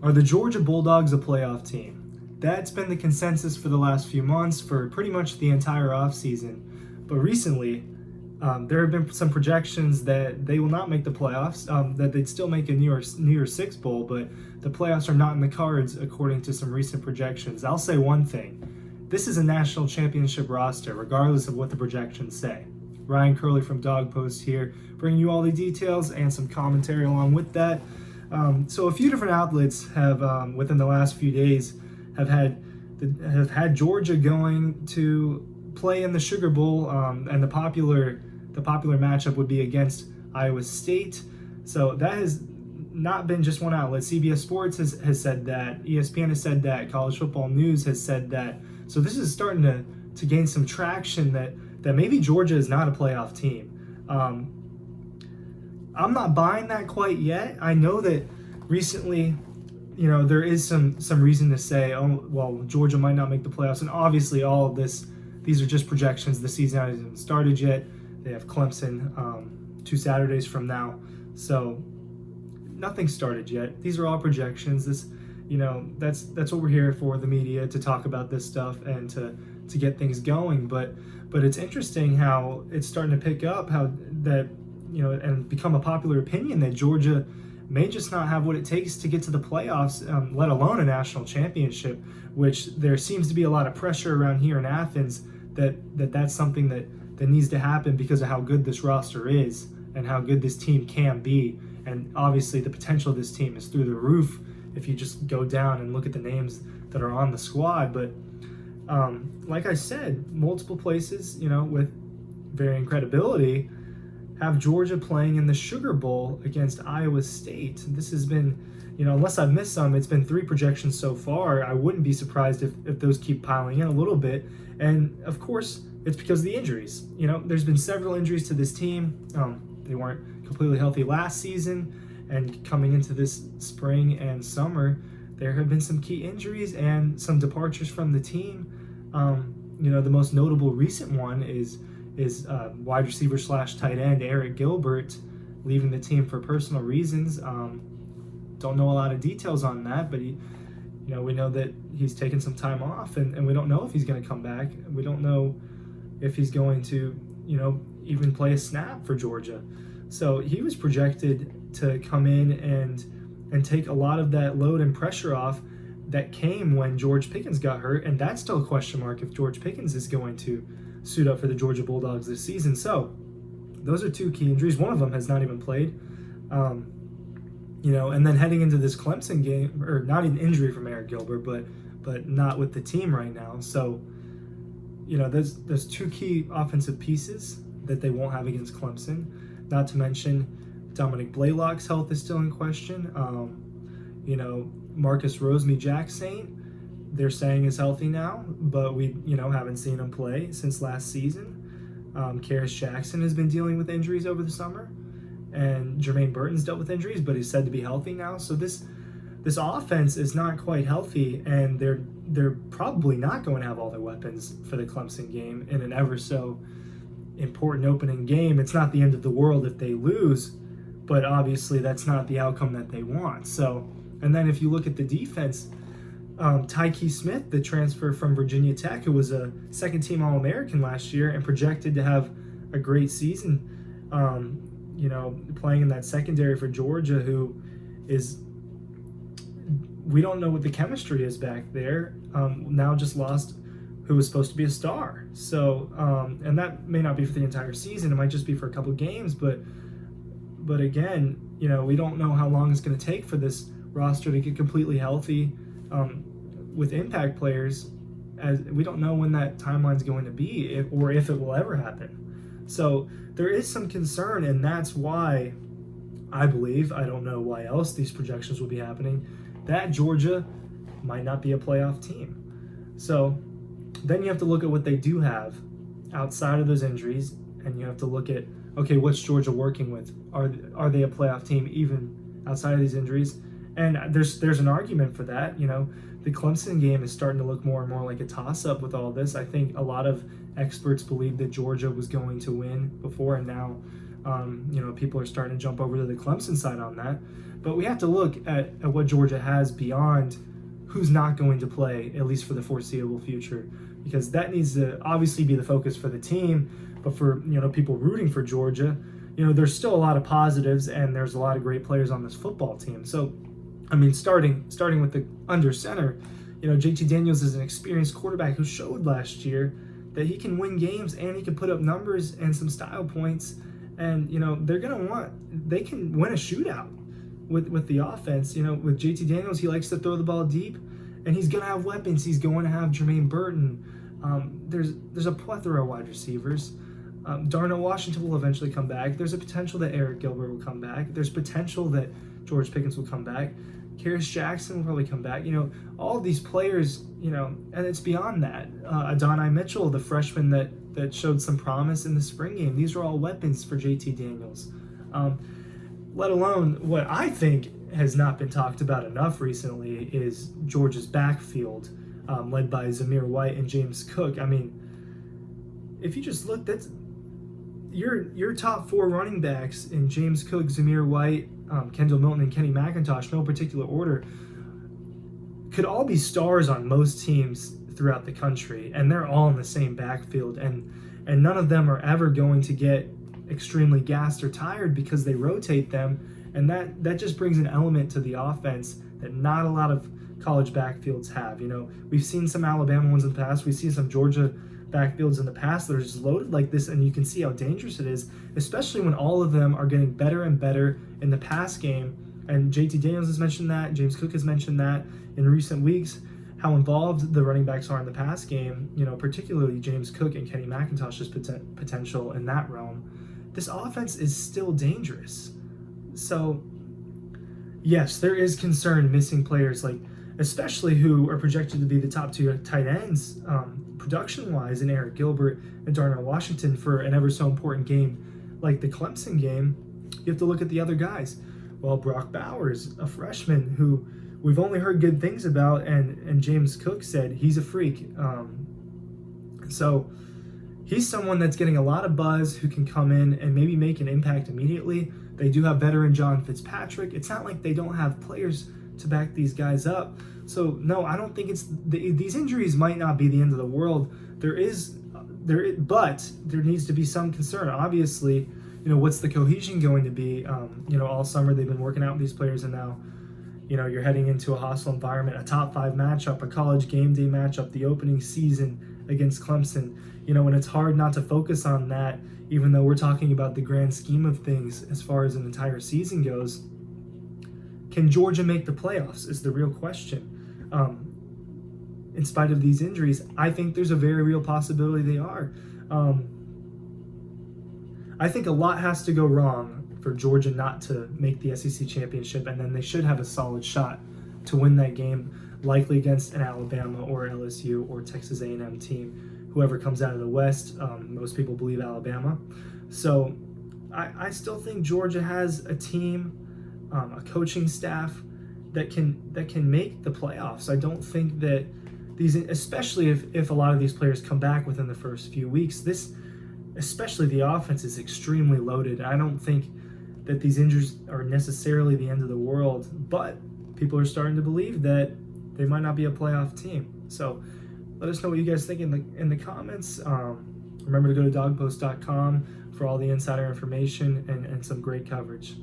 Are the Georgia Bulldogs a playoff team? That's been the consensus for the last few months, for pretty much the entire offseason. But recently, there have been some projections that they will not make the playoffs, that they'd still make a New Year's Six Bowl, but the playoffs are not in the cards according to some recent projections. I'll say one thing. This is a national championship roster, regardless of what the projections say. Ryan Curley from Dog Post here, bringing you all the details and some commentary along with that. So a few different outlets have, within the last few days, have had Georgia going to play in the Sugar Bowl, and the popular matchup would be against Iowa State. So that has not been just one outlet. CBS Sports has said that, ESPN has said that, College Football News has said that. So this is starting to gain some traction that maybe Georgia is not a playoff team. I'm not buying that quite yet. I know that recently, there is some reason to say, oh, well, Georgia might not make the playoffs. And obviously all of these are just projections. The season hasn't even started yet. They have Clemson 2 Saturdays from now. So nothing's started yet. These are all projections. That's what we're here for, the media, to talk about this stuff and to get things going. But it's interesting how it's starting to pick up, how that, and become a popular opinion that Georgia may just not have what it takes to get to the playoffs, let alone a national championship, which there seems to be a lot of pressure around here in Athens that's something that needs to happen because of how good this roster is and how good this team can be. And obviously the potential of this team is through the roof if you just go down and look at the names that are on the squad. But like I said, multiple places, with varying credibility, have Georgia playing in the Sugar Bowl against Iowa State. This has been, unless I've missed some, it's been 3 projections so far. I wouldn't be surprised if those keep piling in a little bit. And of course, it's because of the injuries. There's been several injuries to this team. They weren't completely healthy last season, and coming into this spring and summer, there have been some key injuries and some departures from the team. The most notable recent one is wide receiver / tight end Eric Gilbert leaving the team for personal reasons. Don't know a lot of details on that, but we know that he's taken some time off, and we don't know if he's going to come back. We don't know if he's going to, even play a snap for Georgia. So he was projected to come in and take a lot of that load and pressure off that came when George Pickens got hurt, and that's still a question mark if George Pickens is going to suit up for the Georgia Bulldogs this season. So those are 2 key injuries. One of them has not even played. And then heading into this Clemson game, or not an injury from Eric Gilbert, but not with the team right now. So, there's 2 key offensive pieces that they won't have against Clemson. Not to mention Dominic Blaylock's health is still in question. Marcus Rosemy-Jacksaint, they're saying is healthy now, but we haven't seen him play since last season. Karis Jackson has been dealing with injuries over the summer, and Jermaine Burton's dealt with injuries, but he's said to be healthy now. So this offense is not quite healthy, and they're probably not going to have all their weapons for the Clemson game in an ever so important opening game. It's not the end of the world if they lose, but obviously that's not the outcome that they want. So, and then if you look at the defense, Tyke Smith, the transfer from Virginia Tech, who was a second-team All-American last year and projected to have a great season, playing in that secondary for Georgia, who is, we don't know what the chemistry is back there, now just lost who was supposed to be a star. So, and that may not be for the entire season. It might just be for a couple of games, but again, we don't know how long it's going to take for this roster to get completely healthy. With impact players, as we don't know when that timeline's going to be, or if it will ever happen. So there is some concern, and that's why I believe, I don't know why else these projections will be happening, that Georgia might not be a playoff team. So then you have to look at what they do have outside of those injuries, and you have to look at, okay, what's Georgia working with? Are they a playoff team even outside of these injuries? And there's an argument for that. The Clemson game is starting to look more and more like a toss-up with all this. I think a lot of experts believed that Georgia was going to win before, and now People are starting to jump over to the Clemson side on that. But we have to look at what Georgia has beyond who's not going to play, at least for the foreseeable future, because that needs to obviously be the focus for the team. But for people rooting for Georgia, there's still a lot of positives, and there's a lot of great players on this football team. So, starting with the under center, JT Daniels is an experienced quarterback who showed last year that he can win games and he can put up numbers and some style points. And, they can win a shootout with the offense. With JT Daniels, he likes to throw the ball deep, and he's going to have weapons. He's going to have Jermaine Burton. There's a plethora of wide receivers. Darnell Washington will eventually come back. There's a potential that Eric Gilbert will come back. There's potential that George Pickens will come back. Karis Jackson will probably come back. All of these players, and it's beyond that. Adonai Mitchell, the freshman that showed some promise in the spring game. These are all weapons for JT Daniels. Let alone what I think has not been talked about enough recently is Georgia's backfield, led by Zamir White and James Cook. If you just look, that's your top four running backs in James Cook, Zamir White, Kendall Milton, and Kenny McIntosh, no particular order, could all be stars on most teams throughout the country, and they're all in the same backfield, and none of them are ever going to get extremely gassed or tired because they rotate them, and that just brings an element to the offense that not a lot of college backfields have. We've seen some Alabama ones in the past, we've seen some Georgia backfields in the past that are just loaded like this, and you can see how dangerous it is, especially when all of them are getting better and better in the pass game. And JT Daniels has mentioned that, James Cook has mentioned that in recent weeks, how involved the running backs are in the pass game, particularly James Cook and Kenny McIntosh's potential in that realm. This offense is still dangerous. So, yes, there is concern missing players, especially who are projected to be the top two tight ends, production-wise, in Eric Gilbert and Darnell Washington for an ever so important game like the Clemson game. You have to look at the other guys. Well, Brock Bowers, a freshman who we've only heard good things about, and James Cook said he's a freak. So he's someone that's getting a lot of buzz, who can come in and maybe make an impact immediately. They do have veteran John Fitzpatrick. It's not like they don't have players to back these guys up. So no, I don't think these injuries might not be the end of the world. But there needs to be some concern. Obviously, what's the cohesion going to be? All summer they've been working out with these players, and now, you're heading into a hostile environment, a top 5 matchup, a college game day matchup, the opening season against Clemson. And it's hard not to focus on that, even though we're talking about the grand scheme of things as far as an entire season goes. Can Georgia make the playoffs is the real question. In spite of these injuries, I think there's a very real possibility they are. I think a lot has to go wrong for Georgia not to make the SEC championship, and then they should have a solid shot to win that game, likely against an Alabama or LSU or Texas A&M team, whoever comes out of the West. Most people believe Alabama. So I still think Georgia has a team, a coaching staff that can make the playoffs. I don't think that especially if a lot of these players come back within the first few weeks, especially the offense is extremely loaded. I don't think that these injuries are necessarily the end of the world, but people are starting to believe that they might not be a playoff team. So let us know what you guys think in the comments. Remember to go to dogpost.com for all the insider information and some great coverage.